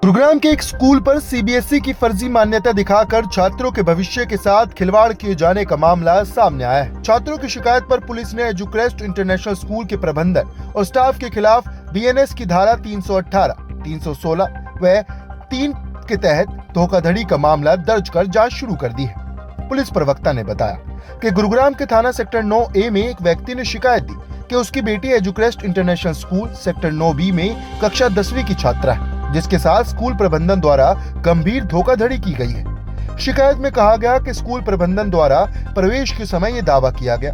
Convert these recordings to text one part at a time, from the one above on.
गुरुग्राम के एक स्कूल पर सीबीएसई की फर्जी मान्यता दिखाकर छात्रों के भविष्य के साथ खिलवाड़ किए जाने का मामला सामने आया है। छात्रों की शिकायत पर पुलिस ने एजुक्रेस्ट इंटरनेशनल स्कूल के प्रबंधक और स्टाफ के खिलाफ बीएनएस की धारा 318, 316 व 3 के तहत धोखाधड़ी का मामला दर्ज कर जांच शुरू कर दी है। पुलिस प्रवक्ता ने बताया कि गुरुग्राम के थाना सेक्टर 9A में एक व्यक्ति ने शिकायत दी कि उसकी बेटी एजुक्रेस्ट इंटरनेशनल स्कूल सेक्टर 9B में कक्षा 10वीं की छात्रा है, जिसके साथ स्कूल प्रबंधन द्वारा गंभीर धोखाधड़ी की गई है। शिकायत में कहा गया कि स्कूल प्रबंधन द्वारा प्रवेश के समय ये दावा किया गया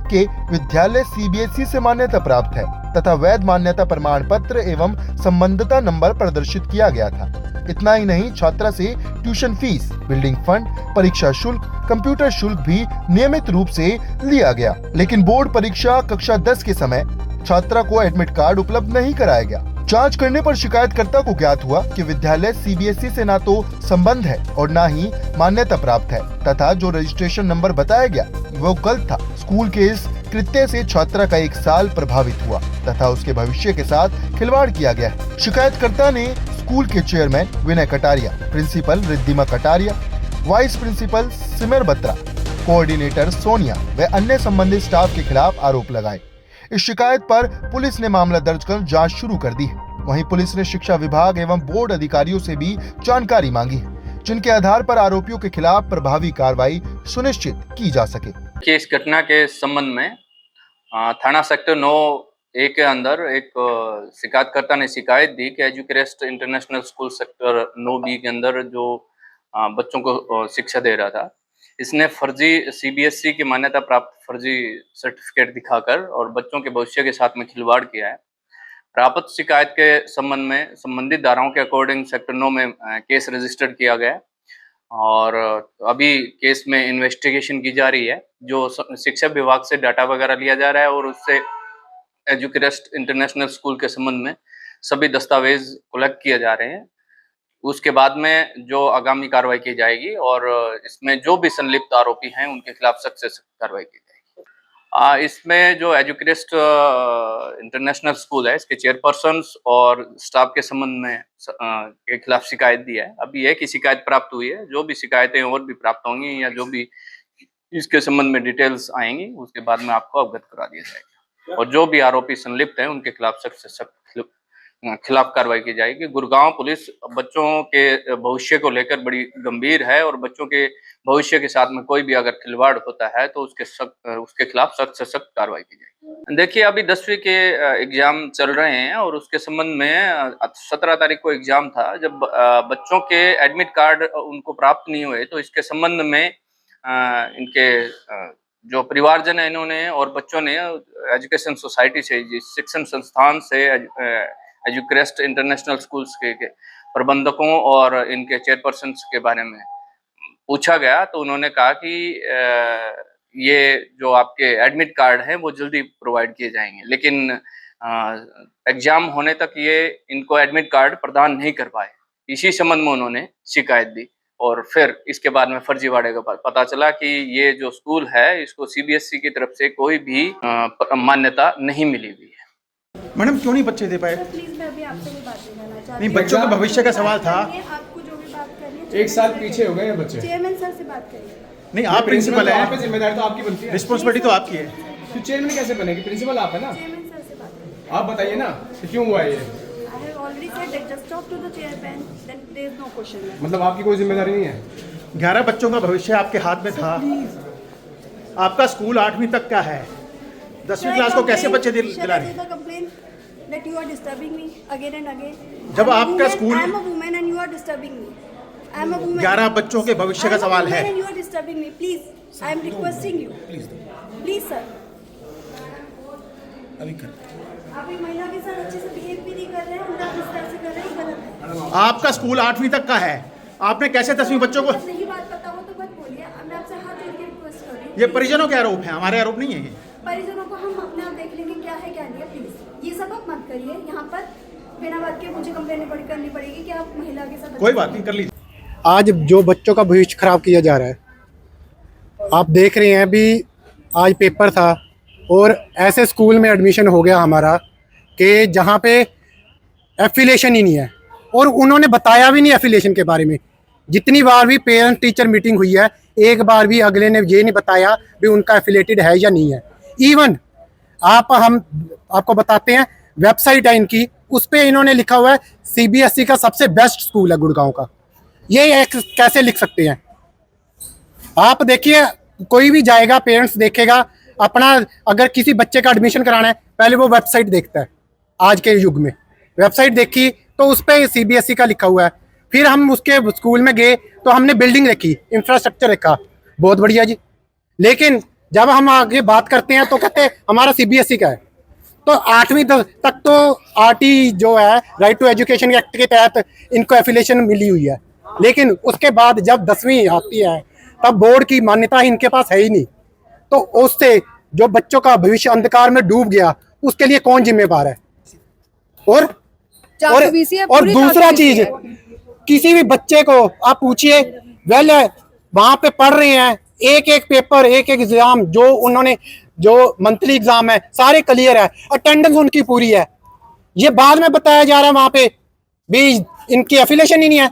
कि विद्यालय सीबीएसई से मान्यता प्राप्त है तथा वैध मान्यता प्रमाण पत्र एवं संबद्धता नंबर प्रदर्शित किया गया था। इतना ही नहीं, छात्रा से ट्यूशन फीस, बिल्डिंग फंड, परीक्षा शुल्क, कंप्यूटर शुल्क भी नियमित रूप से लिया गया, लेकिन बोर्ड परीक्षा कक्षा 10 के समय छात्रा को एडमिट कार्ड उपलब्ध नहीं कराया गया। जांच करने पर शिकायतकर्ता को ज्ञात हुआ कि विद्यालय सीबीएसई से ना तो संबंध है और ना ही मान्यता प्राप्त है तथा जो रजिस्ट्रेशन नंबर बताया गया वो गलत था। स्कूल के इस कृत्य से छात्रा का 1 साल प्रभावित हुआ तथा उसके भविष्य के साथ खिलवाड़ किया गया है। शिकायतकर्ता ने स्कूल के chairman Vinay Kataria, principal Riddhima Kataria, vice principal Simar Batra, coordinator Sonia व अन्य संबंधित स्टाफ के खिलाफ आरोप लगाए। इस शिकायत पर पुलिस ने मामला दर्ज कर जांच शुरू कर दी है। वहीं पुलिस ने शिक्षा विभाग एवं बोर्ड अधिकारियों से भी जानकारी मांगी है, जिनके आधार पर आरोपियों के खिलाफ प्रभावी कार्रवाई सुनिश्चित की जा सके। इस घटना के संबंध में थाना सेक्टर 9A के अंदर एक शिकायतकर्ता ने शिकायत दी कि एजुक्रेस्ट इंटरनेशनल स्कूल सेक्टर 9B के अंदर जो बच्चों को शिक्षा दे रहा था, इसने फर्जी सीबीएसई की मान्यता प्राप्त फर्जी सर्टिफिकेट दिखाकर और बच्चों के भविष्य के साथ में खिलवाड़ किया है। प्राप्त शिकायत के संबंध में संबंधित धाराओं के अकॉर्डिंग सेक्टर 9 में केस रजिस्टर्ड किया गया है और अभी केस में इन्वेस्टिगेशन की जा रही है। जो शिक्षा विभाग से डाटा वगैरह लिया जा रहा है और उससे एजुक्रेस्ट इंटरनेशनल स्कूल के संबंध में सभी दस्तावेज कलेक्ट किए जा रहे हैं। उसके बाद में जो आगामी कार्रवाई की जाएगी और इसमें जो भी संलिप्त आरोपी हैं उनके खिलाफ सख्त से सख्त कार्रवाई की जाएगी। इसमें जो एजुक्रेस्ट इंटरनेशनल स्कूल है, इसके चेयरपर्सन्स और स्टाफ के संबंध में के खिलाफ शिकायत दी है। अभी एक ही शिकायत प्राप्त हुई है, जो भी शिकायतें और भी प्राप्त होंगी या जो भी इसके संबंध में डिटेल्स आएंगी उसके बाद में आपको अवगत करा दिया जाएगा और जो भी आरोपी संलिप्त हैं उनके खिलाफ सख्त से सख्त खिलाफ कार्रवाई की जाएगी। गुड़गांव पुलिस बच्चों के भविष्य को लेकर बड़ी गंभीर है और बच्चों के भविष्य के साथ में कोई भी अगर खिलवाड़ होता है तो उसके खिलाफ सख्त से सख्त कार्रवाई की जाएगी। देखिए, अभी 10वीं के एग्जाम चल रहे हैं और उसके संबंध में 17 तारीख को एग्जाम था। जब बच्चों के एडमिट कार्ड उनको प्राप्त नहीं हुए तो इसके संबंध में इनके जो परिवारजन है इन्होंने और बच्चों ने एजुकेशन सोसाइटी से, शिक्षण संस्थान से, एजुक्रेस्ट इंटरनेशनल स्कूल्स के प्रबंधकों और इनके चेयरपर्सन्स के बारे में पूछा गया तो उन्होंने कहा कि ये जो आपके एडमिट कार्ड हैं वो जल्दी प्रोवाइड किए जाएंगे, लेकिन एग्जाम होने तक ये इनको एडमिट कार्ड प्रदान नहीं कर पाए। इसी संबंध में उन्होंने शिकायत दी और फिर इसके बाद में फर्जीवाड़े का पता चला कि ये जो स्कूल है इसको सीबीएसई की तरफ से कोई भी मान्यता नहीं मिली हुई है। मैडम, क्यों नहीं बच्चे दे पाए? प्लीज मैं अभी आपसे नहीं बात करना चाहती। नहीं, बच्चों के भविष्य का सवाल था। आपको जो भी बात करनी है, 1 साल पीछे हो गए हैं बच्चे। चेयरमैन सर से बात करिए। नहीं, आप प्रिंसिपल हैं, आप पे जिम्मेदारी तो आपकी बनती है, रिस्पांसिबिलिटी तो आपकी है। तो चेयरमैन कैसे बनेगी? प्रिंसिपल आप है ना। चेयरमैन सर से बात करिए। आप बताइए ना कि क्यों हुआ ये। I have already said that just talk to the chairman, then there is no question. मतलब आपकी कोई जिम्मेदारी नहीं है? 11 बच्चों का भविष्य आपके हाथ में था। आपका स्कूल 8वीं तक का है, 10वीं क्लास को कैसे बच्चे दिला रहे? That you are disturbing me again and again. जब आपका school, I am a woman and you are disturbing me. I am a woman. 11 बच्चों के भविष्य का सवाल है। And you are disturbing me. Please, I am requesting you. Please, sir. अभी कर। आप एक महिला के साथ अच्छे से बिहेव भी नहीं कर रहे हैं, उल्टा इस तरह से कर रहे हैं, गलत है। आपका स्कूल 8वीं तक का है, आपने कैसे 10वीं बच्चों को? नहीं बात पता हो तो मत बोलिए। मैं आपसे हाथ जोड़ के रिक्वेस्ट कर रही हूँ। ये परिजनों के आरोप है, हमारे आरोप नहीं है ये। परिजनों को हम अपने आप देख लेंगे क्या है क्या नहीं है। प्लीज ये सब आप मत करिए। यहाँ पर बिना बात के मुझे कंप्लेन करनी पड़ेगी कि आप महिला के साथ। कोई बात नहीं, कर लीजिए। आज जो बच्चों का भविष्य खराब किया जा रहा है, आप देख रहे हैं। अभी आज पेपर था और ऐसे स्कूल में एडमिशन हो गया हमारा कि जहाँ पे एफिलिएशन ही नहीं है। और उन्होंने बताया भी नहीं एफिलिएशन के बारे में। जितनी बार भी पेरेंट टीचर मीटिंग हुई है, एक बार भी अगले ने ये नहीं बताया भी उनका एफिलेटेड है या नहीं है। इवन हम आपको बताते हैं, वेबसाइट है इनकी, उस पे इन्होंने लिखा हुआ है सीबीएसई का सबसे बेस्ट स्कूल है गुड़गांव का। ये कैसे लिख सकते हैं? आप देखिए, कोई भी जाएगा, पेरेंट्स देखेगा अपना, अगर किसी बच्चे का एडमिशन कराना है पहले वो वेबसाइट देखता है। आज के युग में वेबसाइट देखी तो उस पर सीबीएसई का लिखा हुआ है। फिर हम उसके स्कूल में गए तो हमने बिल्डिंग देखी, इंफ्रास्ट्रक्चर देखा, बहुत बढ़िया जी। लेकिन जब हम आगे बात करते हैं तो कहते हैं हमारा सीबीएसई का है। तो 8वीं तक तो आरटी जो है, राइट टू एजुकेशन एक्ट के तहत इनको एफिलिएशन मिली हुई है। लेकिन उसके बाद जब 10वीं आती है तब बोर्ड की मान्यता इनके पास है ही नहीं। तो उससे जो बच्चों का भविष्य अंधकार में डूब गया, उसके लिए कौन जिम्मेवार है? और दूसरा चीज, किसी भी बच्चे को आप पूछिए, वेल वहां पे पढ़ रहे हैं, एक एक पेपर, एक एक एग्जाम, जो उन्होंने जो मंथली एग्जाम है सारे क्लियर है, अटेंडेंस उनकी पूरी है। ये बाद में बताया जा रहा है वहां पे भी इनकी एफिलिएशन ही नहीं है।